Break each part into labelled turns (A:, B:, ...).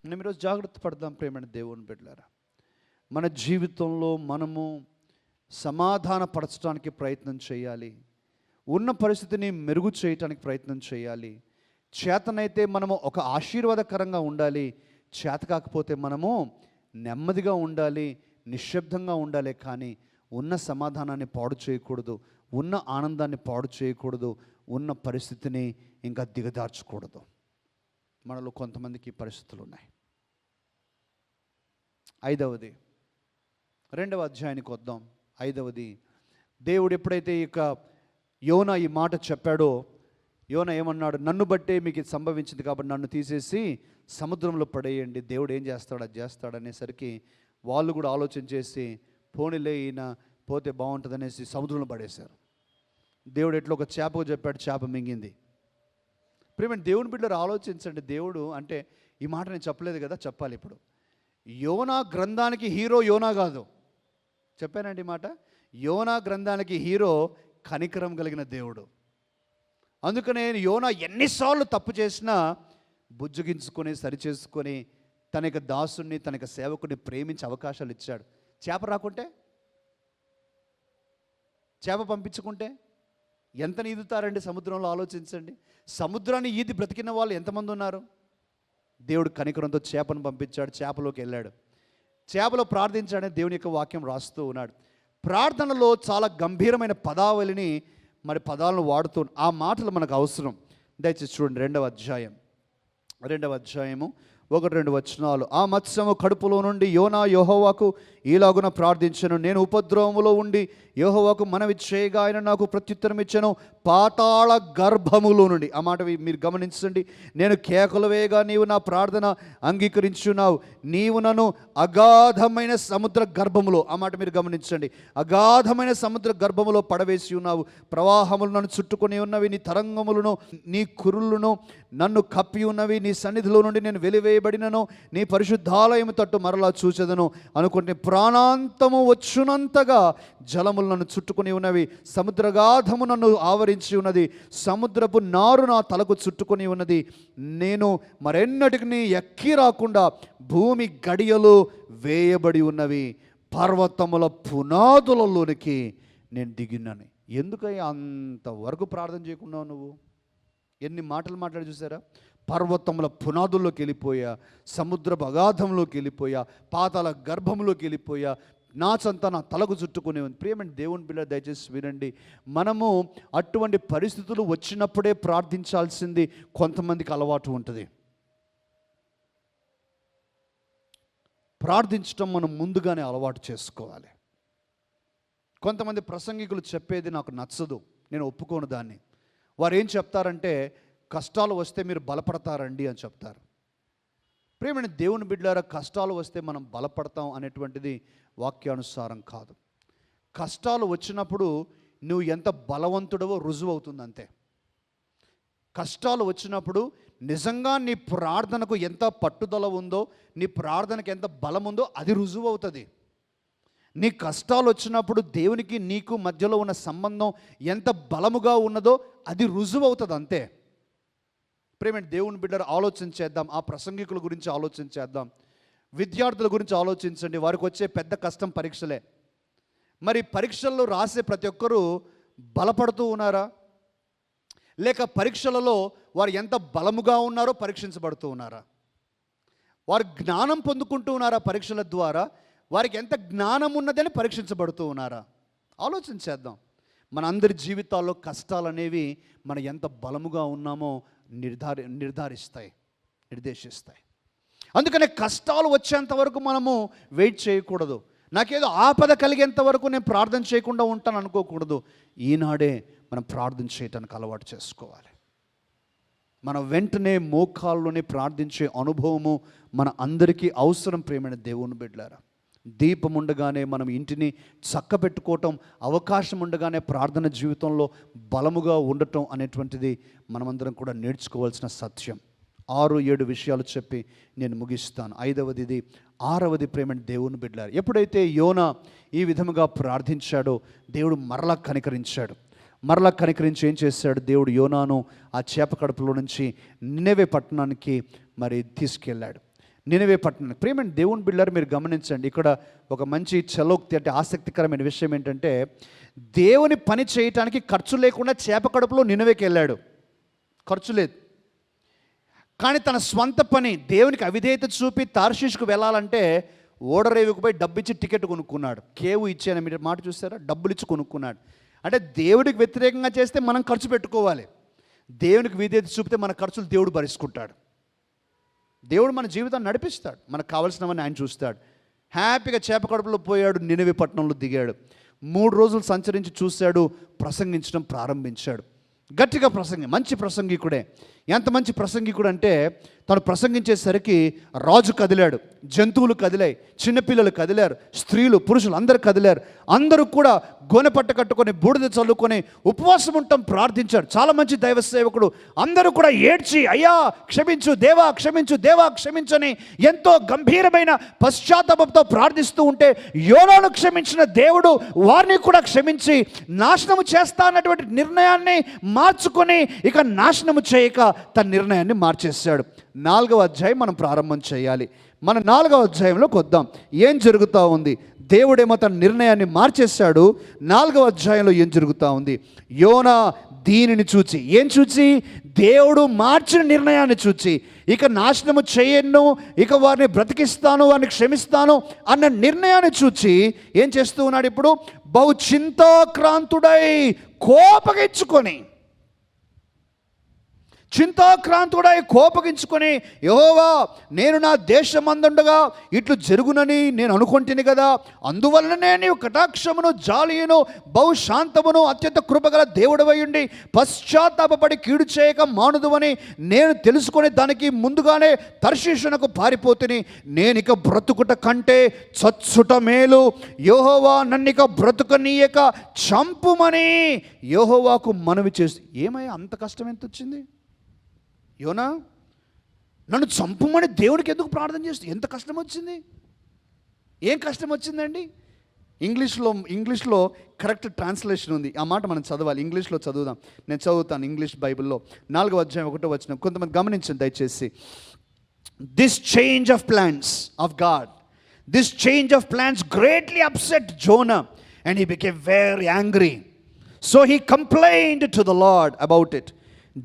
A: మనం ఈరోజు జాగ్రత్త పడదాం ప్రేమైన దేవుని బిడ్డలారా. మన జీవితంలో మనము సమాధానపరచడానికి ప్రయత్నం చేయాలి. ఉన్న పరిస్థితిని మెరుగు చేయటానికి ప్రయత్నం చేయాలి. చేతనైతే మనము ఒక ఆశీర్వాదకరంగా ఉండాలి. చేత కాకపోతే మనము నెమ్మదిగా ఉండాలి, నిశ్శబ్దంగా ఉండాలి. కానీ ఉన్న సమాధానాన్ని పాడు చేయకూడదు, ఉన్న ఆనందాన్ని పాడు చేయకూడదు, ఉన్న పరిస్థితిని ఇంకా దిగదార్చకూడదు. మనలో కొంతమందికి పరిస్థితులు ఉన్నాయి. ఐదవది, 2వ అధ్యాయానికి వద్దాం. ఐదవది, దేవుడు ఎప్పుడైతే ఇక యోనా ఈ మాట చెప్పాడో, యోనా ఏమన్నాడు? నన్ను బట్టే మీకు ఇది సంభవించింది కాబట్టి నన్ను తీసేసి సముద్రంలో పడేయండి. దేవుడు ఏం చేస్తాడు, అది చేస్తాడు అనేసరికి వాళ్ళు కూడా ఆలోచన చేసి పోనీలే ఈయన పోతే బాగుంటుంది అనేసి సముద్రంలో పడేశారు. దేవుడు ఎట్లా ఒక చేపకు చెప్పాడు, చేప మింగింది. ప్రేమ దేవుని బిడ్డలు ఆలోచించండి. దేవుడు అంటే ఈ మాట నేను చెప్పలేదు కదా, చెప్పాలి ఇప్పుడు. యోనా గ్రంథానికి హీరో యోనా కాదు, చెప్పానండి ఈ మాట. యోనా గ్రంథానికి హీరో కనికరం కలిగిన దేవుడు. అందుకనే యోనా ఎన్నిసార్లు తప్పు చేసినా బుజ్జగించుకొని సరిచేసుకొని తన యొక్క దాసుని, తన యొక్క సేవకుని ప్రేమించే అవకాశాలు ఇచ్చాడు. చేప రాకుంటే, చేప పంపించుకుంటే ఎంత ఈదుతారండి సముద్రంలో? ఆలోచించండి. సముద్రాన్ని ఈది బ్రతికిన వాళ్ళు ఎంతమంది ఉన్నారు? దేవుడు కనికరంతో చేపను పంపించాడు, చేపలోకి వెళ్ళాడు, చేపలో ప్రార్థించాడని దేవుని యొక్క వాక్యం రాస్తూ ఉన్నాడు. ప్రార్థనలో చాలా గంభీరమైన పదావళిని పదాలను వాడుతూ ఆ మాటలు మనకు అవసరం. దయచేసి చూడండి 2వ అధ్యాయము 1-2 వచనాలు. ఆ మత్స్యము కడుపులో నుండి యోనా యెహోవాకు ఈలాగున ప్రార్థించెను, నేను ఉపద్రవములో ఉండి యెహోవాకు మనవి చేయగా ఆయన నాకు ప్రత్యుత్తరం ఇచ్చెను, పాతాళ గర్భములో నుండి. ఆ మాట మీరు గమనించండి. నేను కేకలు వేయగా నీవు నా ప్రార్థన అంగీకరించున్నావు, నీవు నన్ను అగాధమైన సముద్ర గర్భములో. ఆ మాట మీరు గమనించండి. అగాధమైన సముద్ర గర్భములో పడవేసి ఉన్నావు, ప్రవాహములు నన్ను చుట్టుకొని ఉన్నవి, నీ తరంగములను నీ కురులను నన్ను కప్పి ఉన్నవి, నీ సన్నిధిలో నుండి నేను వెలివేయబడినను, నీ పరిశుద్ధాలయము తట్టు మరలా చూచెదను అనుకుంటే ప్రాణాంతము వచ్చునంతగా జలములు నన్ను చుట్టుకొని ఉన్నవి, సముద్రగాధము నన్ను ఆవరించి ఉన్నది, సముద్రపు నారు నా తలకు చుట్టుకొని ఉన్నది, నేను మరెన్నటికి ఎక్కి రాకుండా భూమి గడియలు వేయబడి ఉన్నవి, పర్వతముల పునాదులలోనికి నేను దిగినాను. ఎందుకయ్యా అంతవరకు ప్రార్థన చేయకున్నావు నువ్వు? ఎన్ని మాటలు మాట్లాడి చూసారా? పర్వతముల పునాదుల్లోకి వెళ్ళిపోయా, సముద్రపు అగాధంలోకి వెళ్ళిపోయా, పాతాళ గర్భంలోకి వెళ్ళిపోయా, నాచంతా నా తలకు చుట్టుకునే ఉంది. ప్రియమైన దేవుని బిడ్డ దయచేసి వినండి. మనము అటువంటి పరిస్థితులు వచ్చినప్పుడే ప్రార్థించాల్సింది కొంతమందికి అలవాటు ఉంటుంది. ప్రార్థించడం మనం ముందుగానే అలవాటు చేసుకోవాలి. కొంతమంది ప్రసంగికులు చెప్పేది నాకు నచ్చదు, నేను ఒప్పుకోను దాన్ని. వారు ఏం చెప్తారంటే, కష్టాలు వస్తే మీరు బలపడతారండి అని చెప్తారు. ప్రియమైన దేవుని బిడ్డలారా, కష్టాలు వస్తే మనం బలపడతాం అనేటువంటిది వాక్యానుసారం కాదు. కష్టాలు వచ్చినప్పుడు నువ్వు ఎంత బలవంతుడవో రుజువు అవుతుంది అంతే. కష్టాలు వచ్చినప్పుడు నిజంగా నీ ప్రార్థనకు ఎంత పట్టుదల ఉందో, నీ ప్రార్థనకు ఎంత బలం ఉందో అది రుజువు అవుతుంది. నీ కష్టాలు వచ్చినప్పుడు దేవునికి నీకు మధ్యలో ఉన్న సంబంధం ఎంత బలముగా ఉన్నదో అది రుజువు అవుతుంది అంతే. ప్రేమైన దేవుని బిడ్డలు ఆలోచన చేద్దాం. ఆ ప్రసంగికుల గురించి ఆలోచన చేద్దాం. విద్యార్థుల గురించి ఆలోచించండి. వారికి వచ్చే పెద్ద కష్టం పరీక్షలే. మరి పరీక్షల్లో రాసే ప్రతి ఒక్కరూ బలపడుతూ ఉన్నారా? లేక పరీక్షలలో వారు ఎంత బలముగా ఉన్నారో పరీక్షించబడుతూ ఉన్నారా? వారు జ్ఞానం పొందుకుంటూ ఉన్నారా? పరీక్షల ద్వారా వారికి ఎంత జ్ఞానం ఉన్నదని పరీక్షించబడుతూ ఉన్నారా? ఆలోచన చేద్దాం. మన అందరి జీవితాల్లో కష్టాలు అనేవి మనం ఎంత బలముగా ఉన్నామో నిర్దేశిస్తాయి. అందుకనే కష్టాలు వచ్చేంత వరకు మనము వెయిట్ చేయకూడదు. నాకేదో ఆపద కలిగేంత వరకు నేను ప్రార్థన చేయకుండా ఉంటాను అనుకోకూడదు. ఈనాడే మనం ప్రార్థన చేయటానికి అలవాటు చేసుకోవాలి. మన వెంటనే మోకాల్లోనే ప్రార్థించే అనుభవము మన అందరికీ అవసరం. ప్రియమైన దేవుని బిడ్డలారా, దీపం ఉండగానే మనం ఇంటిని చక్కబెట్టుకోవటం, అవకాశం ఉండగానే ప్రార్థన జీవితంలో బలముగా ఉండటం అనేటువంటిది మనమందరం కూడా నేర్చుకోవాల్సిన సత్యం. 6-7 విషయాలు చెప్పి నేను ముగిస్తాను. 5వది 6వది ప్రేమ దేవుని బిడ్డలారా, ఎప్పుడైతే యోనా ఈ విధముగా ప్రార్థించాడో దేవుడు మరలా కనికరించి ఏం చేశాడు? దేవుడు యోనాను ఆ చేప కడుపులో నుంచి నినెవె పట్టణానికి తీసుకెళ్ళాడు. నినవే పట్టణం. ప్రియమైన దేవుని బిడ్డలారా, మీరు గమనించండి, ఇక్కడ ఒక మంచి చలోక్తి అంటే ఆసక్తికరమైన విషయం ఏంటంటే, దేవుని పని చేయటానికి ఖర్చు లేకుండా చేప కడుపులో నినవేకి వెళ్ళాడు. ఖర్చు లేదు. కానీ తన స్వంత పని దేవునికి అవిధేయత చూపి తార్షీష్కు వెళ్ళాలంటే ఓడరేవుకు పోయి డబ్బిచ్చి టికెట్ కొనుక్కున్నాడు. కేవు ఇచ్చాను, మీరు మాట చూసారా? డబ్బులు ఇచ్చి కొనుక్కున్నాడు. అంటే దేవుడికి వ్యతిరేకంగా చేస్తే మనం ఖర్చు పెట్టుకోవాలి, దేవునికి విధేయత చూపితే మన ఖర్చులు దేవుడు భరించుకుంటాడు. దేవుడు మన జీవితాన్ని నడిపిస్తాడు, మనకు కావాల్సినవన్నీ ఆయన చూస్తాడు. హ్యాపీగా చేప కడుపులో పోయాడు, నినవే పట్టణంలో దిగాడు. 3 రోజులు సంచరించి చూశాడు, ప్రసంగించడం ప్రారంభించాడు. గట్టిగా మంచి ప్రసంగికుడే. ఎంత మంచి ప్రసంగికుడు అంటే, తను ప్రసంగించేసరికి రాజు కదిలాడు, జంతువులు కదిలాయి, చిన్నపిల్లలు కదిలారు, స్త్రీలు పురుషులు అందరూ కదిలారు. అందరూ కూడా గోనెపట్ట కట్టుకొని బూడిద చల్లుకొని ఉపవాసం ఉండటం ప్రార్థించారు. చాలా మంచి దైవ సేవకుడు. అందరూ కూడా ఏడ్చి, అయ్యా క్షమించు దేవా, క్షమించు దేవా, క్షమించని ఎంతో గంభీరమైన పశ్చాత్తాపంతో ప్రార్థిస్తూ ఉంటే, యోనాను క్షమించిన దేవుడు వారిని కూడా క్షమించి నాశనము చేస్తా అన్నటువంటి నిర్ణయాన్ని మార్చుకొని ఇక నాశనము చేయక తన నిర్ణయాన్ని మార్చేశాడు. 4వ అధ్యాయం మనం ప్రారంభం చేయాలి. మన 4వ అధ్యాయంలోకి వద్దాం. ఏం జరుగుతూ ఉంది? దేవుడేమో తన నిర్ణయాన్ని మార్చేశాడు. 4వ అధ్యాయంలో ఏం జరుగుతూ ఉంది? యోనా దీనిని చూచి, ఏం చూచి? దేవుడు మార్చిన నిర్ణయాన్ని చూచి, ఇక నాశనము చేయను, ఇక వారిని బ్రతికిస్తాను, వారిని క్షమిస్తాను అన్న నిర్ణయాన్ని చూచి ఏం చేస్తూ ఉన్నాడు? ఇప్పుడు బహు చింతాక్రాంతుడై, కోపగించుకొని యెహోవా, నేను నా దేశమందుండగా ఇట్లు జరుగునని నేను అనుకుంటుని కదా, అందువలననే నీవు కటాక్షమును, జాలియును, బహుశాంతమును, అత్యంత కృపగల దేవుడవై ఉండి పశ్చాత్తాపపడి కీడు చేయక మానుదువని నేను తెలుసుకొని దానికి ముందుగానే తర్షీషునకు పారిపోతుని. నేనిక బ్రతుకుట కంటే చచ్చుట మేలు. యెహోవా నన్నిక బ్రతుకనీయక చంపుమని యెహోవాకు మనవి చేసి. ఏమయ్యా అంత కష్టం ఎంత వచ్చింది? యోనా, నన్ను చంపుమని దేవుడికి ఎందుకు ప్రార్థన చేస్తూ ఎంత కష్టం వచ్చింది? ఏం కష్టం వచ్చిందండి? ఇంగ్లీష్లో కరెక్ట్ ట్రాన్స్లేషన్ ఉంది. ఆ మాట మనం చదవాలి, ఇంగ్లీష్లో చదువుదాం. నేను చదువుతాను ఇంగ్లీష్ బైబిల్లో. 4వ అధ్యాయం 1వ వచనం. కొంతమంది గమనించండి దయచేసి. This change of plans of God, this change of plans greatly upset Jonah and he became very angry. So he complained to the Lord about it.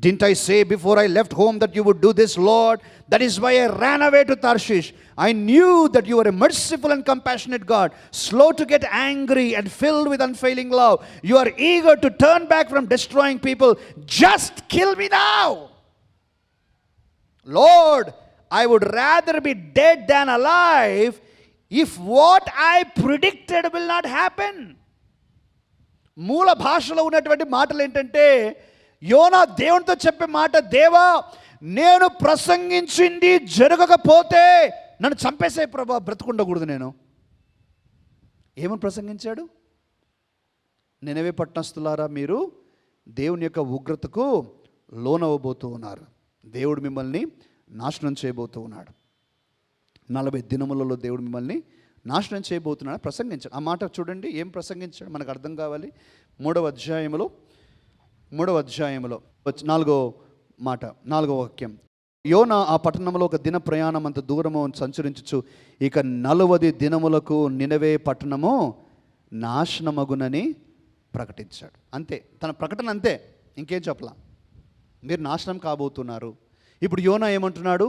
A: Didn't I say before I left home that you would do this, Lord? That is why I ran away to Tarshish. I knew that you were a merciful and compassionate God, slow to get angry and filled with unfailing love. You are eager to turn back from destroying people. Just kill me now. Lord, I would rather be dead than alive if what I predicted will not happen. మూల భాషలో ఉన్నటువంటి మాటలు ఏంటంటే, యోనా దేవునితో చెప్పే మాట, దేవా నేను ప్రసంగించింది జరగకపోతే నన్ను చంపేసే ప్రభా, బ్రతుకుండకూడదు నేను. ఏమని ప్రసంగించాడు? నినవే పట్టణస్థులారా, మీరు దేవుని యొక్క ఉగ్రతకు లోనవ్వబోతూ ఉన్నారు, దేవుడు మిమ్మల్ని నాశనం చేయబోతూ ఉన్నాడు, 40 దినములలో దేవుడు మిమ్మల్ని నాశనం చేయబోతున్నాడు ప్రసంగించాడు. ఆ మాట చూడండి, ఏం ప్రసంగించాడు మనకు అర్థం కావాలి. 3వ అధ్యాయంలో 4వ మాట, 4వ వాక్యం. యోనా ఆ పట్టణంలో ఒక దిన ప్రయాణం అంత దూరము సంచరించుచు, ఇక 40 దినములకు నినవే పట్టణము నాశనమగునని ప్రకటించాడు. అంతే, తన ప్రకటన అంతే, ఇంకేం చెప్పలా. మీరు నాశనం కాబోతున్నారు. ఇప్పుడు యోనా ఏమంటున్నాడు?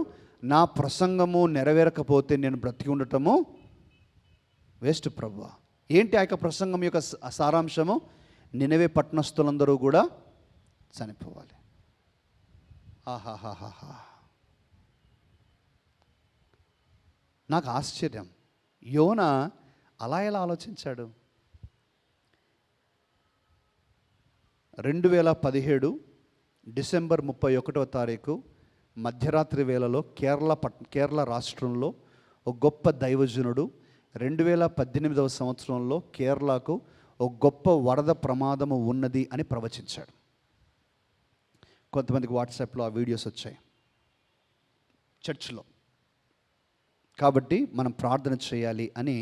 A: నా ప్రసంగము నెరవేరకపోతే నేను బ్రతికి ఉండటము వేస్ట్ ప్రభువా. ఏంటి ఆ యొక్క ప్రసంగం యొక్క సారాంశము? నినవే పట్టణస్థులందరూ కూడా చనిపోవాలి. ఆహాహాహా, నాకు ఆశ్చర్యం, యోనా అలా ఎలా ఆలోచించాడు? 2017 డిసెంబర్ 31వ తారీఖు మధ్యరాత్రి వేళలో కేరళ రాష్ట్రంలో ఒక గొప్ప దైవజనుడు 2018వ సంవత్సరంలో కేరళకు ఒక గొప్ప వరద ప్రమాదము ఉన్నది అని ప్రవచించాడు. కొంతమందికి వాట్సాప్లో ఆ వీడియోస్ వచ్చాయి చర్చ్లో. కాబట్టి మనం ప్రార్థన చేయాలి అని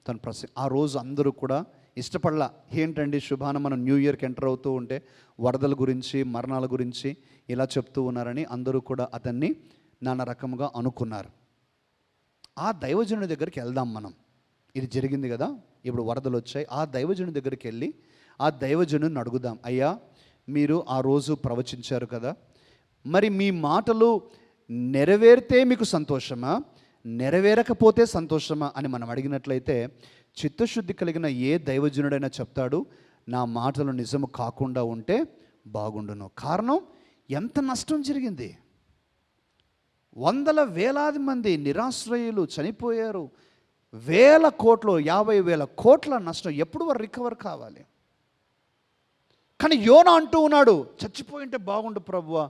A: తను ఆ రోజు అందరూ కూడా ఇష్టపడలా. ఏంటండి శుభాన మనం న్యూ ఇయర్కి ఎంటర్ అవుతూ ఉంటే వరదల గురించి, మరణాల గురించి ఇలా చెప్తూ ఉన్నారని అందరూ కూడా అతన్ని నానా రకముగా అనుకున్నారు. ఆ దైవజనుడి దగ్గరికి వెళ్దాం మనం. ఇది జరిగింది కదా, ఇప్పుడు వరదలు వచ్చాయి. ఆ దైవజనుడి దగ్గరికి వెళ్ళి ఆ దైవజనుడిని అడుగుదాం, అయ్యా మీరు ఆ రోజు ప్రవచించారు కదా, మరి మీ మాటలు నెరవేరితే మీకు సంతోషమా, నెరవేరకపోతే సంతోషమా అని మనం అడిగినట్లయితే చిత్తశుద్ధి కలిగిన ఏ దైవజనుడైనా చెప్తాడు, నా మాటలు నిజము కాకుండా ఉంటే బాగుండును. కారణం, ఎంత నష్టం జరిగింది. వందల వేలాది మంది నిరాశ్రయులు చనిపోయారు. వేల కోట్లు, 50,000 కోట్ల నష్టం. ఎప్పుడు వారు రికవర్ కావాలి? కానీ యోనా అంటూ ఉన్నాడు, చచ్చిపోయింటే బాగుండు ప్రభువా,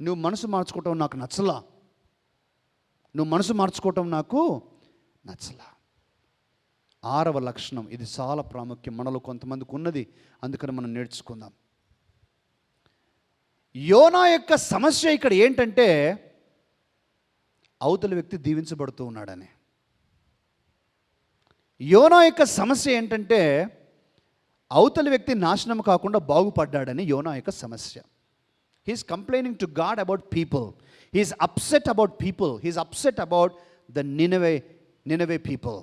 A: నువ్వు మనసు మార్చుకోవటం నాకు నచ్చలా, నువ్వు మనసు మార్చుకోవటం నాకు నచ్చలా. 6వ లక్షణం, ఇది చాలా ప్రాముఖ్యం, మనలో కొంతమందికి ఉన్నది, అందుకని మనం నేర్చుకుందాం. యోనా యొక్క సమస్య ఇక్కడ ఏంటంటే అవతలి వ్యక్తి దీవించబడుతూ ఉన్నాడని. యోనా యొక్క సమస్య ఏంటంటే అవతలి వ్యక్తి నాశనం కాకుండా బాగుపడ్డాడని యోనా యొక్క సమస్య. He's complaining to God about people, he's upset about people, he's upset about the Nineveh people.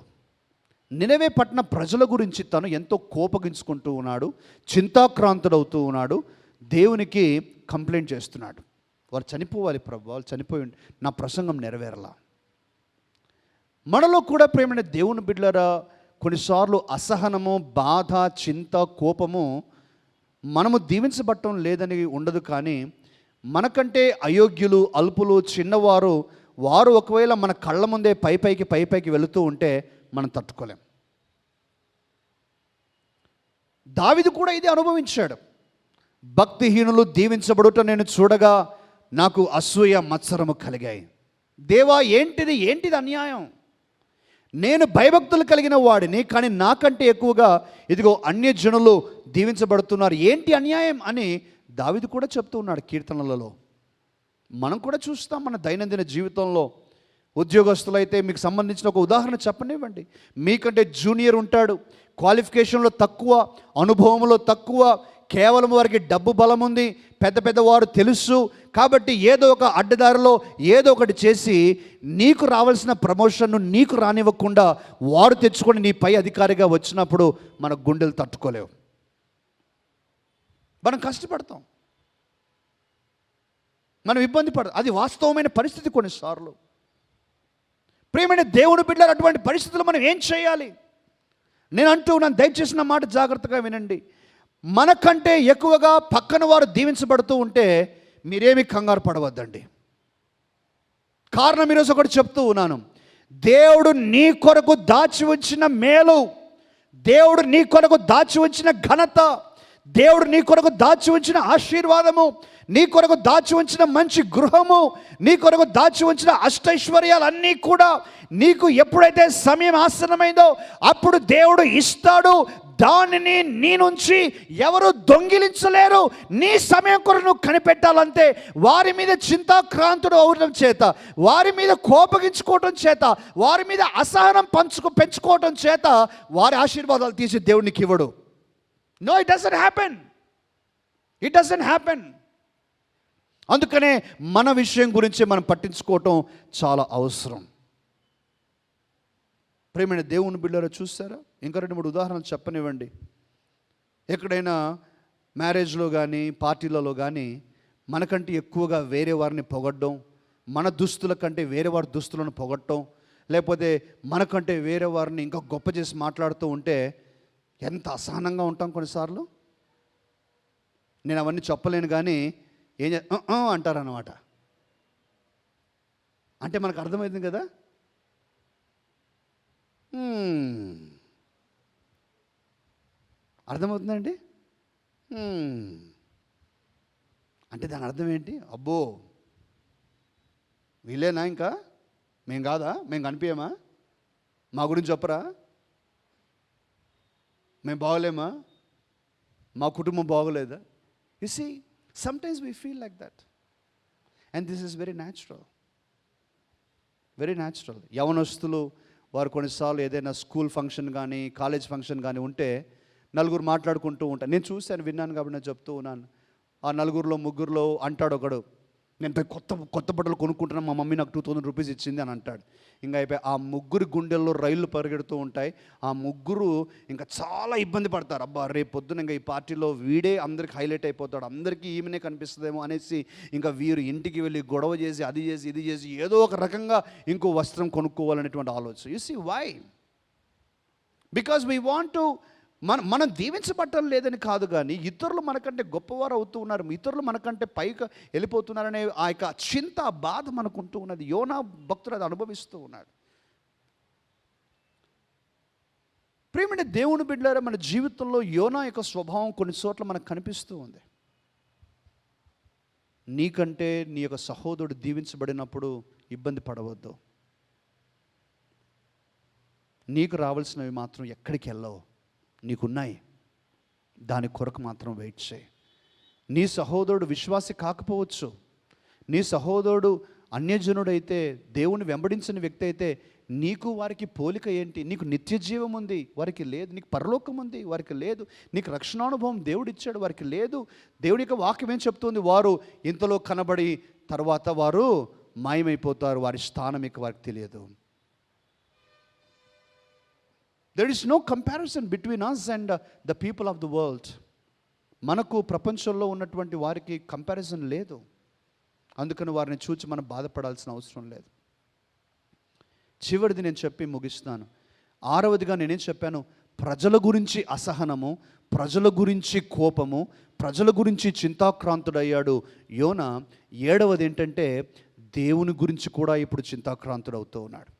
A: Nineveh పట్టణ ప్రజల గురించి తను ఎంతో కోపగించుకుంటూ ఉన్నాడు, చింతాక్రాంతుడవుతూ ఉన్నాడు, దేవునికి కంప్లైంట్ చేస్తున్నాడు. వాళ్ళు చనిపోవాలి ప్రభు, వాళ్ళు చనిపోయి నా ప్రసంగం నెరవేరలా. మనలో కూడా ప్రేమైన దేవుని బిడ్డలారా, కొన్నిసార్లు అసహనము, బాధ, చింత, కోపము మనము దీవించబడటం లేదని ఉండదు, కానీ మనకంటే అయోగ్యులు, అల్పులు, చిన్నవారు వారు ఒకవేళ మన కళ్ళ ముందే పైపైకి వెళుతూ ఉంటే మనం తట్టుకోలేం. దావీదు కూడా ఇదే అనుభవించాడు. భక్తిహీనులు దీవించబడుట నేను చూడగా నాకు అసూయ మత్సరము కలిగాయి. దేవా ఏంటిది అన్యాయం, నేను భయభక్తులు కలిగిన వాడిని, కానీ నాకంటే ఎక్కువగా ఇదిగో అన్యజనులు దీవించబడుతున్నారు, ఏంటి అన్యాయం అని దావీదు కూడా చెప్తూ ఉన్నాడు కీర్తనలలో. మనం కూడా చూస్తాం మన దైనందిన జీవితంలో. ఉద్యోగస్తులైతే మీకు సంబంధించిన ఒక ఉదాహరణ చెప్పనివ్వండి. మీకంటే జూనియర్ ఉంటాడు, క్వాలిఫికేషన్లో తక్కువ, అనుభవంలో తక్కువ, కేవలం వారికి డబ్బు బలం ఉంది, పెద్దవారు తెలుసు కాబట్టి ఏదో ఒక అడ్డదారిలో ఏదో ఒకటి చేసి నీకు రావాల్సిన ప్రమోషన్ను నీకు రానివ్వకుండా వారు తెచ్చుకొని నీ పై అధికారిగా వచ్చినప్పుడు మన గుండెలు తట్టుకోలేవు, మనం కష్టపడతాం, మనం ఇబ్బంది పడతాం. అది వాస్తవమైన పరిస్థితి కొన్నిసార్లు. ప్రియమైన దేవుని బిడ్డలు, అటువంటి పరిస్థితులు మనం ఏం చేయాలి? నేను అంటూ ఉన్నాను, దయచేసి నా మాట జాగ్రత్తగా వినండి. మనకంటే ఎక్కువగా పక్కన వారు దీవించబడుతూ ఉంటే మీరేమీ కంగారు పడవద్దండి. కారణం ఈరోజు ఒకటి చెప్తూ ఉన్నాను, దేవుడు నీ కొరకు దాచి ఉంచిన మేలు, దేవుడు నీ కొరకు దాచి ఉంచిన ఘనత, దేవుడు నీ కొరకు దాచి ఉంచిన ఆశీర్వాదము, నీ కొరకు దాచి ఉంచిన మంచి గృహము, నీ కొరకు దాచి ఉంచిన అష్టైశ్వర్యాలన్నీ కూడా నీకు ఎప్పుడైతే సమయం ఆసన్నమైందో అప్పుడు దేవుడు ఇస్తాడు. దానిని నీ నుంచి ఎవరు దొంగిలించలేరు. నీ సమయం కొరకు నువ్వు కనిపెట్టాలంటే వారి మీద చింతాక్రాంతుడు అవడం చేత, వారి మీద కోపగించుకోవటం చేత, వారి మీద అసహనం పెంచుకోవటం చేత వారి ఆశీర్వాదాలు తీసి దేవునికి ఇవ్వడు. No, it doesn't happen. అందుకనే మన విషయం గురించి మనం పట్టించుకోవటం చాలా అవసరం. ప్రేమైన దేవుని బిడ్డలారా, చూస్తారా? ఇంకా 2-3 ఉదాహరణలు చెప్పనివ్వండి. ఎక్కడైనా మ్యారేజ్లో కానీ పార్టీలలో కానీ మనకంటే ఎక్కువగా వేరే వారిని పొగడ్డం, మన దుస్తుల కంటే వేరే వారి దుస్తులను పొగట్టడం, లేకపోతే మనకంటే వేరే వారిని ఇంకా గొప్ప చేసి మాట్లాడుతూ ఉంటే ఎంత అసహనంగా ఉంటాం కొన్నిసార్లు. నేను అవన్నీ చెప్పలేను, కానీ ఏం అంటారన్నమాట. అంటే మనకు అర్థమైంది కదా, అర్థమవుతుందండి. అంటే దాని అర్థం ఏంటి? అబ్బో వీళ్ళేనా, ఇంకా మేము కాదా, మేము కనిపించమా, మా గురించి చెప్పరా, మేము బాగోలేమా, మా కుటుంబం బాగోలేదా? You see, sometimes we feel like that, and this is very natural. యవనస్తులు వారు కొన్నిసార్లు ఏదైనా స్కూల్ ఫంక్షన్ కానీ కాలేజ్ ఫంక్షన్ కానీ ఉంటే నలుగురు మాట్లాడుకుంటూ ఉంటారు. నేను చూశాను, విన్నాను కాబట్టి నేను చెప్తూ ఉన్నాను. ఆ నలుగురిలో ముగ్గురులో అంటాడు ఒకడు, నేను పోయి కొత్త కొత్త బట్టలు కొనుక్కుంటున్నాను, మా మమ్మీ నాకు 2000 రూపీస్ ఇచ్చింది అని అంటాడు. ఇంకా అయిపోయి ఆ ముగ్గురు గుండెల్లో రైళ్లు పరిగెడుతూ ఉంటాయి. ఆ ముగ్గురు ఇంకా చాలా ఇబ్బంది పడతారు. అబ్బా రేపు పొద్దున ఇంకా ఈ పార్టీలో వీడే అందరికి హైలైట్ అయిపోతాడు, అందరికీ ఈమెనే కనిపిస్తుందేమో అనేసి ఇంకా వీరు ఇంటికి వెళ్ళి గొడవ చేసి అది చేసి ఇది చేసి ఏదో ఒక రకంగా ఇంకో వస్త్రం కొనుక్కోవాలనేటువంటి ఆలోచన. You see why? Because we want to, మనం దీవించబట్టం లేదని కాదు, కానీ ఇతరులు మనకంటే గొప్పవారు అవుతూ ఉన్నారు, ఇతరులు మనకంటే పైకి వెళ్ళిపోతున్నారనే ఆ యొక్క చింత, ఆ బాధ మనకు ఉంటూ ఉన్నది. యోనా భక్తుడు అది అనుభవిస్తూ ఉన్నాడు. ప్రియమైన దేవుని బిడ్డలారా, మన జీవితంలో యోనా యొక్క స్వభావం కొన్ని చోట్ల మనకు కనిపిస్తూ ఉంది. నీకంటే నీ యొక్క సహోదరుడు దీవించబడినప్పుడు ఇబ్బంది పడవద్దు. నీకు రావాల్సినవి మాత్రం ఎక్కడికి వెళ్ళవు, నీకున్నాయి, దాని కొరకు మాత్రం వెయిట్ చేయి. నీ సహోదరుడు విశ్వాసి కాకపోవచ్చు, నీ సహోదరుడు అన్యజనుడైతే, దేవుని వెంబడించిన వ్యక్తి అయితే, నీకు వారికి పోలిక ఏంటి? నీకు నిత్య జీవం ఉంది, వారికి లేదు. నీకు పరలోకం ఉంది, వారికి లేదు. నీకు రక్షణానుభవం దేవుడు ఇచ్చాడు, వారికి లేదు. దేవుడి యొక్క వాక్యం ఏం చెప్తుంది? వారు ఇంతలో కనబడి తర్వాత వారు మాయమైపోతారు, వారి స్థానం ఇక వారికి తెలియదు. There is no comparison between us and the people of the world. మనకు ప్రపంచంలో ఉన్నటువంటి వారికి కంపారిజన్ లేదు. అందుకని వారిని చూచి మనం బాధపడాల్సిన అవసరం లేదు. చివరిది నేను చెప్పి ముగిస్తాను. 6వదిగా నేనేం చెప్పాను? ప్రజల గురించి అసహనము, ప్రజల గురించి కోపము, ప్రజల గురించి చింతాక్రాంతుడయ్యాడు యోనా. 7వది ఏంటంటే దేవుని గురించి కూడా ఇప్పుడు చింతాక్రాంతుడు అవుతూ ఉన్నాడు.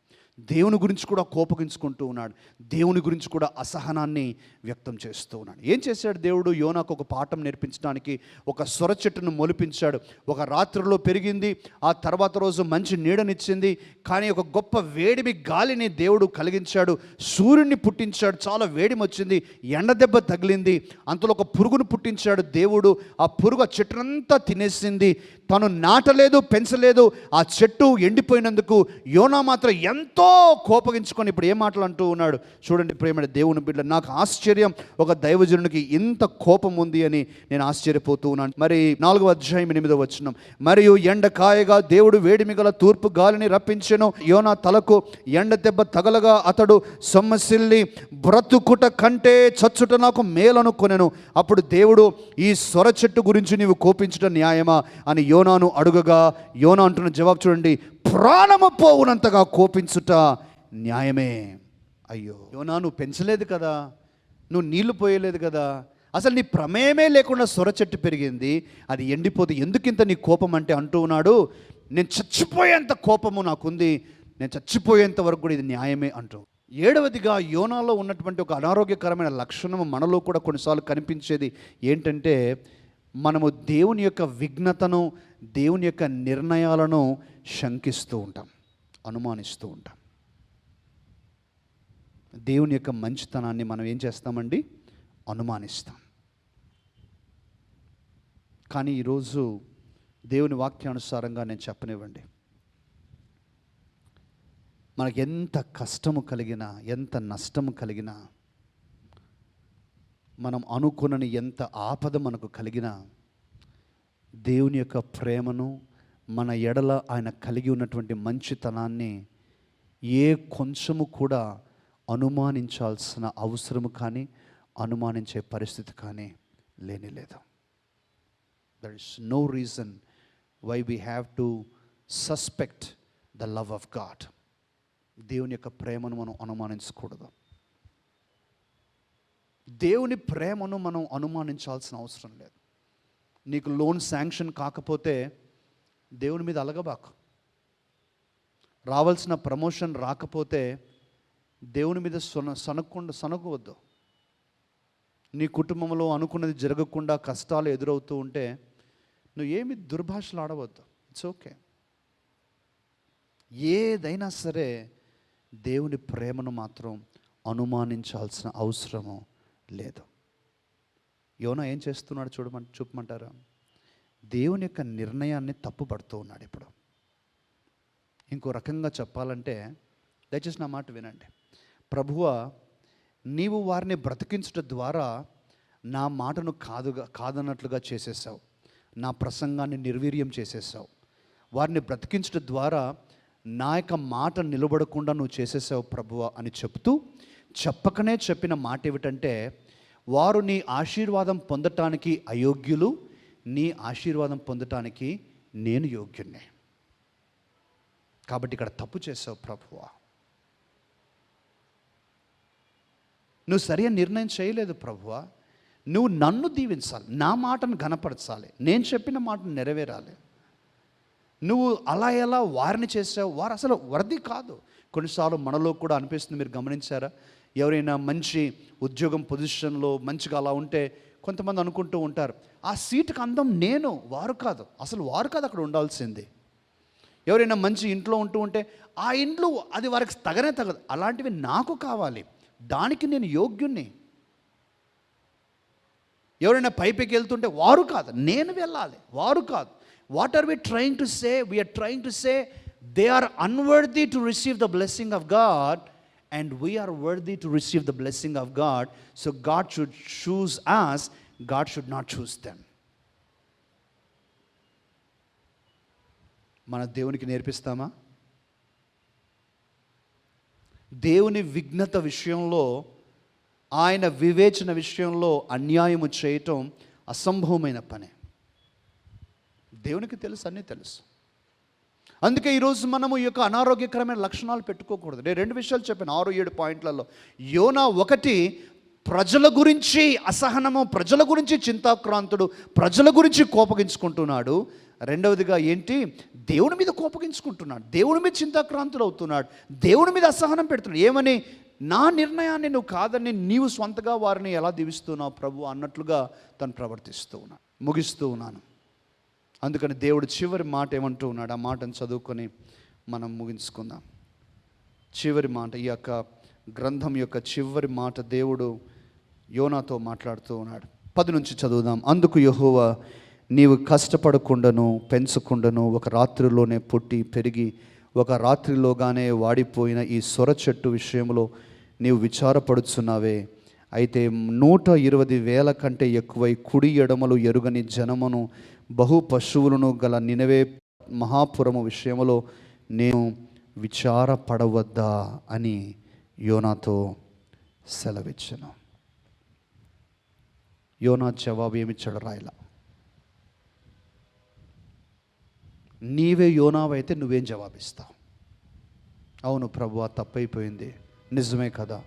A: దేవుని గురించి కూడా కోపగించుకుంటూ ఉన్నాడు, దేవుని గురించి కూడా అసహనాన్ని వ్యక్తం చేస్తూ ఉన్నాడు. ఏం చేశాడు దేవుడు? యోనాకు ఒక పాఠం నేర్పించడానికి ఒక సొర చెట్టును మొలిపించాడు. ఒక రాత్రిలో పెరిగింది, ఆ తర్వాత రోజు మంచి నీడనిచ్చింది, కానీ ఒక గొప్ప వేడిమి గాలిని దేవుడు కలిగించాడు. సూర్యుడిని పుట్టించాడు, చాలా వేడిమి వచ్చింది, ఎండ దెబ్బ తగిలింది. అంతలో ఒక పురుగును పుట్టించాడు దేవుడు. ఆ పురుగు ఆ చెట్టునంతా తినేసింది. తను నాటలేదు, పెంచలేదు, ఆ చెట్టు ఎండిపోయినందుకు యోనా మాత్రం ఎంతో కోపగించుకొని ఇప్పుడు ఏ మాటలు అంటూ ఉన్నాడు చూడండి. ప్రేమైన దేవుని బిడ్డ, నాకు ఆశ్చర్యం, ఒక దైవజనునికి ఇంత కోపం ఉంది అని నేను ఆశ్చర్యపోతూ ఉన్నాను. మరి 4వ అధ్యాయం 8వ వచనం, మరియు ఎండ కాయగా దేవుడు వేడిమి గల తూర్పు గాలిని రప్పించెను. యోనా తలకు ఎండ దెబ్బ తగలగా అతడు సొమ్మసిల్లి బ్రతుకుట కంటే చచ్చుట నాకు మేలనుకొనెను. అప్పుడు దేవుడు, ఈ సొర చెట్టు గురించి నీవు కోపించుట న్యాయమా అని యోనాను అడుగగా, యోనా అంటున్న జవాబు చూడండి, ప్రాణము పోవునంతగా కోపించుట న్యాయమే. అయ్యో యోనా, నువ్వు పెంచలేదు కదా, నువ్వు నీళ్లు పోయలేదు కదా, అసలు నీ ప్రమేయమే లేకుండా సొర చెట్టు పెరిగింది, అది ఎండిపోతే ఎందుకింత నీ కోపం అంటే అంటూ ఉన్నాడు, నేను చచ్చిపోయేంత కోపము నాకుంది, నేను చచ్చిపోయేంత వరకు కూడా ఇది న్యాయమే అంటూ. 7వదిగా యోనాలో ఉన్నటువంటి ఒక అనారోగ్యకరమైన లక్షణము మనలో కూడా కొన్నిసార్లు కనిపించేది ఏంటంటే, మనము దేవుని యొక్క విఘ్నతను, దేవుని యొక్క నిర్ణయాలను శంకిస్తూ ఉంటాం, అనుమానిస్తూ ఉంటాం. దేవుని యొక్క మంచితనాన్ని మనం ఏం చేస్తామండి? అనుమానిస్తాం. కానీ ఈరోజు దేవుని వాక్యానుసారంగా నేను చెప్పనివ్వండి, మనకు ఎంత కష్టము కలిగినా, ఎంత నష్టము కలిగినా, మనం అనుకున్నని ఎంత ఆపద మనకు కలిగినా, దేవుని యొక్క ప్రేమను, మన ఎడల ఆయన కలిగి ఉన్నటువంటి మంచితనాన్ని ఏ కొంచెము కూడా అనుమానించాల్సిన అవసరము కానీ, అనుమానించే పరిస్థితి కానీ లేనిలేదు. There is no reason why we have to suspect the love of God. దేవుని యొక్క ప్రేమను మనం అనుమానించకూడదు. దేవుని ప్రేమను మనం అనుమానించాల్సిన అవసరం లేదు. నీకు లోన్ శాంక్షన్ కాకపోతే దేవుని మీద అలగబాకు. రావాల్సిన ప్రమోషన్ రాకపోతే దేవుని మీద సనగవద్దు. నీ కుటుంబంలో అనుకున్నది జరగకుండా కష్టాలు ఎదురవుతూ ఉంటే నువ్వు ఏమి దుర్భాషలు ఆడవద్దు. It's okay. ఏదైనా సరే దేవుని ప్రేమను మాత్రం అనుమానించాల్సిన అవసరము లేదు. యోనా ఏం చేస్తున్నాడు చూపమంటారా? దేవుని యొక్క నిర్ణయాన్ని తప్పుపడుతూ ఉన్నాడు. ఇప్పుడు ఇంకో రకంగా చెప్పాలంటే, దయచేసి నా మాట వినండి. ప్రభువా, నీవు వారిని బ్రతికించుట ద్వారా నా మాటను కాదన్నట్లుగా చేసేసావు, నా ప్రసంగాన్ని నిర్వీర్యం చేసేసావు, వారిని బ్రతికించడం ద్వారా నా యొక్క మాట నిలబడకుండా నువ్వు చేసేసావు ప్రభువా అని చెప్తూ, చెప్పకనే చెప్పిన మాట ఏమిటంటే, వారు నీ ఆశీర్వాదం పొందటానికి అయోగ్యులు, నీ ఆశీర్వాదం పొందటానికి నేను యోగ్యుణ్ణి. కాబట్టి ఇక్కడ తప్పు చేసావు ప్రభువా, నువ్వు సరైన నిర్ణయం చేయలేదు ప్రభువా, నువ్వు నన్ను దీవించాలి, నా మాటను ఘనపరచాలి, నేను చెప్పిన మాటను నెరవేరాలి. నువ్వు అలా ఎలా వారిని చేసావు, వారు అసలు వర్ది కాదు. కొన్నిసార్లు మనలో కూడా అనిపిస్తుంది, మీరు గమనించారా? ఎవరైనా మంచి ఉద్యోగం పొజిషన్లో మంచిగా అలా ఉంటే కొంతమంది అనుకుంటూ ఉంటారు, ఆ సీటుకి అందం నేను, వారు కాదు, అసలు వారు కాదు అక్కడ ఉండాల్సింది. ఎవరైనా మంచి ఇంట్లో ఉంటూ ఉంటే ఆ ఇంట్లో అది వారికి తగదు, అలాంటివి నాకు కావాలి, దానికి నేను యోగ్యుణ్ణి. ఎవరైనా పైకి వెళ్తుంటే వారు కాదు, నేను వెళ్ళాలి, వారు కాదు. What are we trying to say? We are trying to say they are unworthy to receive the blessing of God and we are worthy to receive the blessing of God. So God should choose us, God should not choose them. మన దేవునికి నేర్పిస్తామా? దేవుని విఘ్నత విషయంలో, ఆయన వివేచన విషయంలో అన్యాయము చేయటం అసంభవమైన పని. దేవునికి తెలుసు, అన్నీ తెలుసు. అందుకే ఈరోజు మనము ఈ యొక్క అనారోగ్యకరమైన లక్షణాలు పెట్టుకోకూడదు. నేను 2 విషయాలు చెప్పాను 6-7 పాయింట్లలో. యోనా 1, ప్రజల గురించి అసహనము, ప్రజల గురించి చింతాక్రాంతుడు, ప్రజల గురించి కోపగించుకుంటున్నాడు. రెండవదిగా ఏంటి? దేవుని మీద కోపగించుకుంటున్నాడు, దేవుని మీద చింతాక్రాంతుడు అవుతున్నాడు, దేవుని మీద అసహనం పెడుతున్నాడు. ఏమని? నా నిర్ణయాన్ని నువ్వు కాదని నీవు స్వంతగా వారిని ఎలా దీవిస్తున్నావు ప్రభు అన్నట్లుగా తను ప్రవర్తిస్తూ ఉన్నాడు. ముగిస్తూ ఉన్నాను. అందుకని దేవుడు చివరి మాట ఏమంటూ ఉన్నాడు, ఆ మాటను చదువుకొని మనం ముగించుకుందాం. చివరి మాట, ఈ యొక్క గ్రంథం యొక్క చివరి మాట దేవుడు యోనాతో మాట్లాడుతూ ఉన్నాడు. 10 నుంచి చదువుదాం. అందుకు యెహోవా, నీవు కష్టపడకుండాను పెంచకుండాను ఒక రాత్రిలోనే పుట్టి పెరిగి ఒక రాత్రిలోగానే వాడిపోయిన ఈ సొర చెట్టు విషయంలో నీవు విచారపడుచున్నావే. అయితే 120,000 కంటే ఎక్కువై కుడి ఎడమలు ఎరుగని జనమును బహు పశువులను గల నినవే మహాపురము విషయంలో నేను విచారపడవద్దా అని యోనాతో సెలవిచ్చాను. యోనా జవాబు ఏమిచ్చాడు రాయలా. నీవే యోనావైతే నువ్వేం జవాబిస్తావు? అవును ప్రభువా, తప్పైపోయింది, నిజమే కదా.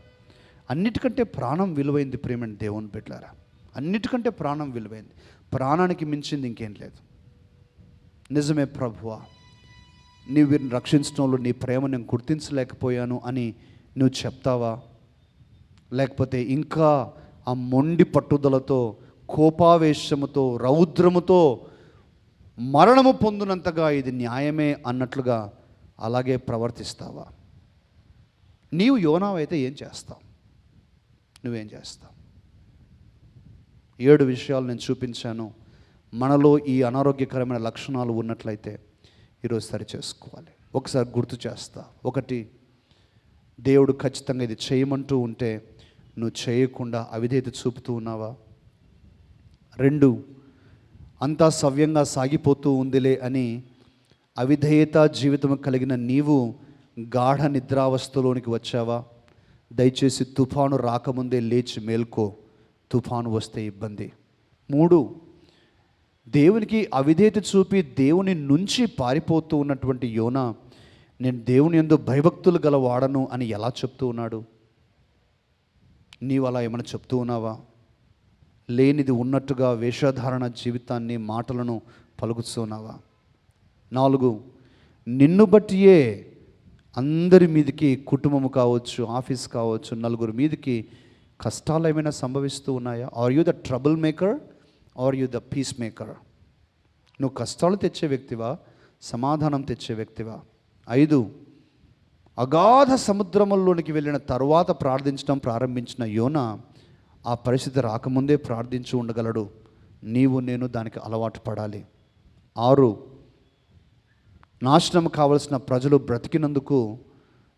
A: అన్నిటికంటే ప్రాణం విలువైంది ప్రేమని దేవుని బిడ్డలారా, అన్నిటికంటే ప్రాణం విలువైంది, ప్రాణానికి మించింది ఇంకేం లేదు. నిజమే ప్రభువా, నీవు వీరిని రక్షించడంలో నీ ప్రేమ నేను గుర్తించలేకపోయాను అని నువ్వు చెప్తావా? లేకపోతే ఇంకా ఆ మొండి పట్టుదలతో, కోపావేశముతో, రౌద్రముతో మరణము పొందినంతగా ఇది న్యాయమే అన్నట్లుగా అలాగే ప్రవర్తిస్తావా? నీవు యోనావైతే ఏం చేస్తావు? నువ్వేం చేస్తావు? 7 విషయాలు నేను చూపించాను. మనలో ఈ అనారోగ్యకరమైన లక్షణాలు ఉన్నట్లయితే ఈరోజు సరి చేసుకోవాలి. ఒకసారి గుర్తు చేస్తా. 1, దేవుడు ఖచ్చితంగా ఇది చేయమంటూ ఉంటే నువ్వు చేయకుండా అవిధేయత చూపుతూ ఉన్నావా? 2, అంతా సవ్యంగా సాగిపోతూ ఉందిలే అని అవిధేయత జీవితం కలిగిన నీవు గాఢ నిద్రావస్థలోనికి వచ్చావా? దయచేసి తుఫాను రాకముందే లేచి మేల్కో, తుఫాను వస్తే ఇబ్బంది. 3, దేవునికి అవిధేయత చూపి దేవుని నుంచి పారిపోతూ ఉన్నటువంటి యోనా, నేను దేవుని యందు భయభక్తులు గల వాడను అని ఎలా చెప్తూ ఉన్నాడు? నీవు అలా ఏమైనా చెప్తూ ఉన్నావా? లేనిది ఉన్నట్టుగా వేషధారణ జీవితాన్ని, మాటలను పలుకుతున్నావా? 4, నిన్ను బట్టియే అందరి మీదకి, కుటుంబము కావచ్చు, ఆఫీస్ కావచ్చు, నలుగురు మీదకి కష్టాలు ఏమైనా సంభవిస్తూ ఉన్నాయా? Are you the troublemaker are you the peacemaker? నువ్వు కష్టాలు తెచ్చే వ్యక్తివా, సమాధానం తెచ్చే వ్యక్తివా? 5, అగాధ సముద్రములోనికి వెళ్ళిన తరువాత ప్రార్థించడం ప్రారంభించిన యోనా ఆ పరిస్థితి రాకముందే ప్రార్థించి ఉండగలడు. నీవు నేను దానికి అలవాటు పడాలి. 6, నాశనం కావలసిన ప్రజలు బ్రతికినందుకు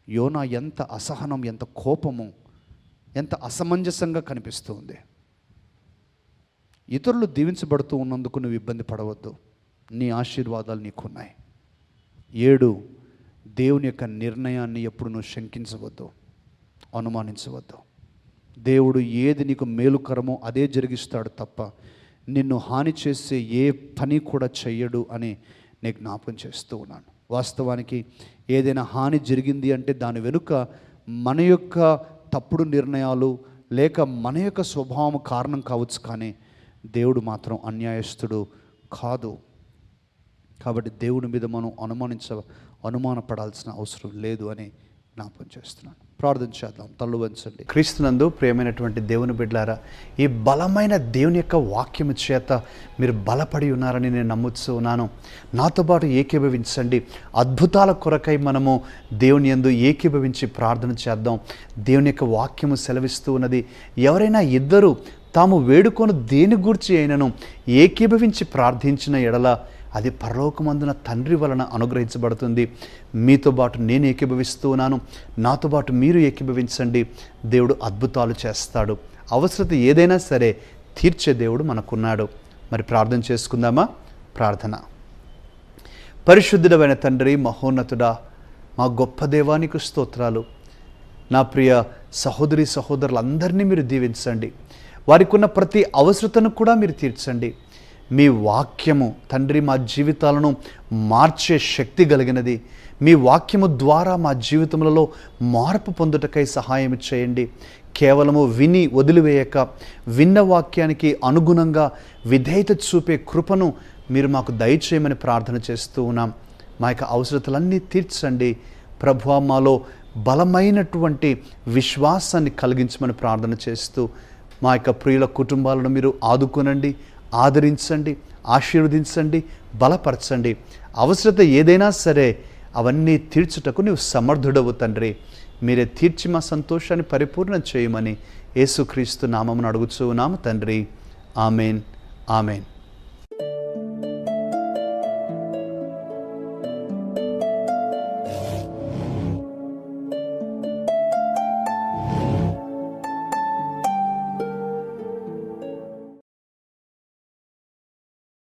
A: యోనా ఎంత అసహనం, ఎంత కోపము, ఎంత అసమంజసంగా కనిపిస్తుంది. ఇతరులు దీవించబడుతూ ఉన్నందుకు నువ్వు ఇబ్బంది పడవద్దు, నీ ఆశీర్వాదాలు నీకున్నాయి. 7, దేవుని యొక్క నిర్ణయాన్ని ఎప్పుడు నువ్వు శంకించవద్దు, అనుమానించవద్దు. దేవుడు ఏది నీకు మేలుకరమో అదే జరిగిస్తాడు తప్ప నిన్ను హాని చేసే ఏ పని కూడా చెయ్యడు అని నేను జ్ఞాపకం చేస్తూ ఉన్నాను. వాస్తవానికి ఏదైనా హాని జరిగింది అంటే దాని వెనుక మన యొక్క తప్పుడు నిర్ణయాలు లేక మన యొక్క స్వభావం కారణం కావచ్చు, కానీ దేవుడు మాత్రం అన్యాయస్తుడు కాదు. కాబట్టి దేవుడి మీద మనం అనుమానపడాల్సిన అవసరం లేదు అని జ్ఞాపకం చేస్తున్నాను. ప్రార్థన చేద్దాం, తల్లు వంచండి. క్రీస్తునందు ప్రియమైనటువంటి దేవుని బిడ్డలారా, ఈ బలమైన దేవుని యొక్క వాక్యము చేత మీరు బలపడి ఉన్నారని నేను నమ్ముతూ ఉన్నాను. నాతో పాటు ఏకీభవించండి. అద్భుతాల కొరకై మనము దేవుని యందు ఏకీభవించి ప్రార్థన చేద్దాం. దేవుని యొక్క వాక్యము సెలవిస్తూ ఉన్నది, ఎవరైనా ఇద్దరు తాము వేడుకొని దేని గూర్చి అయినను ఏకీభవించి ప్రార్థించిన ఎడల అది పరలోకమందున తండ్రి వలన అనుగ్రహించబడుతుంది. మీతో పాటు నేను ఏకీభవిస్తూ ఉన్నాను, నాతో పాటు మీరు ఏకీభవించండి. దేవుడు అద్భుతాలు చేస్తాడు. అవసరత ఏదైనా సరే తీర్చే దేవుడు మనకున్నాడు. మరి ప్రార్థన చేసుకుందామా? ప్రార్థన. పరిశుద్ధుడైన తండ్రి, మహోన్నతుడా, మా గొప్ప దేవానికి స్తోత్రాలు. నా ప్రియ సహోదరి సహోదరులందరినీ మీరు దీవించండి. వారికి ఉన్న ప్రతి అవసరతను కూడా మీరు తీర్చండి. మీ వాక్యము తండ్రి మా జీవితాలను మార్చే శక్తి కలిగినది. మీ వాక్యము ద్వారా మా జీవితములలో మార్పు పొందుటకై సహాయం చేయండి. కేవలము విని వదిలివేయక విన్న వాక్యానికి అనుగుణంగా విధేయత చూపే కృపను మీరు మాకు దయచేయమని ప్రార్థన చేస్తూ ఉన్నాం. మా యొక్క అవసరతలన్నీ తీర్చండి ప్రభువా. మాలో బలమైనటువంటి విశ్వాసాన్ని కలిగించమని ప్రార్థన చేస్తూ మా యొక్క ప్రియుల కుటుంబాలను మీరు ఆదుకొనండి, ఆదరించండి, ఆశీర్వదించండి, బలపరచండి. అవసరత ఏదైనా సరే అవన్నీ తీర్చుటకు నీవు సమర్థుడవు తండ్రి. మీరే తీర్చి మా సంతోషాన్ని పరిపూర్ణం చేయమని యేసుక్రీస్తు నామమున అడుగుచూ ఉన్నాము తండ్రి. Amen, amen.